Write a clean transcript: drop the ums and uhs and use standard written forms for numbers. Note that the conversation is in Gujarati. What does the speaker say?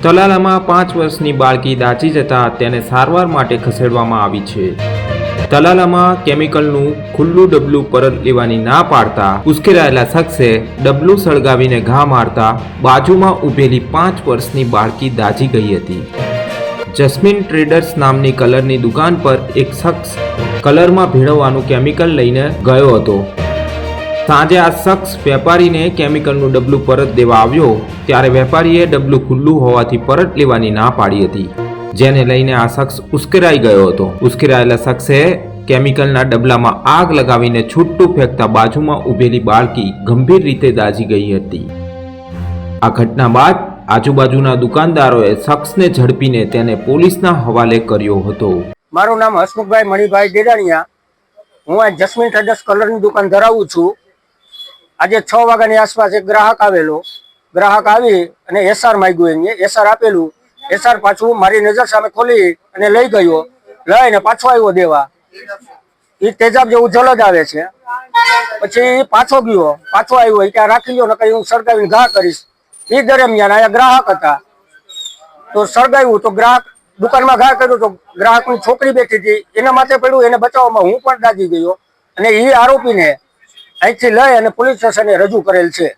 તલાલામાં 5 વર્ષની બાળકી દાઝી જતા તેને સારવાર માટે ખસેડવામાં આવી છે। તલાલામાં કેમિકલનું ખુલ્લું ડબલું પરત લેવાની ના પાડતા ઉશ્કેરાયેલા શખ્સે ડબલું સળગાવીને ઘા મારતા બાજુમાં ઊભેલી 5 વર્ષની બાળકી દાઝી ગઈ હતી। જસ્મીન ટ્રેડર્સ નામની કલરની દુકાન પર એક શખ્સ કલરમાં ભેળવવાનું કેમિકલ લઈને ગયો હતો। સાંજે આ શખ્સ વેપારીને કેમિકલનું ડબલું પરત દેવા આવ્યો ત્યારે વેપારીએ ડબલું ખુલ્લું હોવાથી પરત લેવાની ના પાડી હતી, જેને લઈને આ શખ્સ ઉશ્કેરાઈ ગયો હતો। ઉશ્કેરાયેલા શખ્સે કેમિકલના ડબલામાં આગ લગાવીને છૂટું ફેંકતા બાજુમાં ઊભેલી બાળકી ગંભીર રીતે દાઝી ગઈ હતી। આ ઘટના બાદ આજુબાજુના દુકાનદારોએ શખ્સને ઝડપીને તેને પોલીસના હવાલે કર્યો હતો। મારું નામ હસમુખભાઈ મણિભાઈ દેડાણીયા। હું આ જસ્મીન ટ્રેડર્સ કલરની દુકાન ધરાવું છું। આજે 6 વાગ્યાની આસપાસ એક ગ્રાહક આવેલો। ગ્રાહક આવી અને એસઆર માંગ્યું, એને એસઆર આપેલું। એસઆર પાછું મારી નજર સામે ખોલી અને લઈ ગયો, લઈને પાછો આવ્યો દેવા। એ તેજાબ જેવું જલદ આવે છે। પછી પાછો ગયો, પાછો આવ્યો, એ ત્યાં રાખી લો, નકર હું સળગાવીને ઘા કરીશ। એ દરમિયાન અહીંયા ગ્રાહક હતા તો સળગાવ્યું તો ગ્રાહક દુકાનમાં ઘા કર્યું તો ગ્રાહકની છોકરી બેઠી હતી, એના માથે પડ્યું, એને બચાવવામાં હું પણ દાઝી ગયો અને એ આરોપીને અહીંથી લઈ અને પોલીસ સ્ટેશને રજૂ કરેલ છે।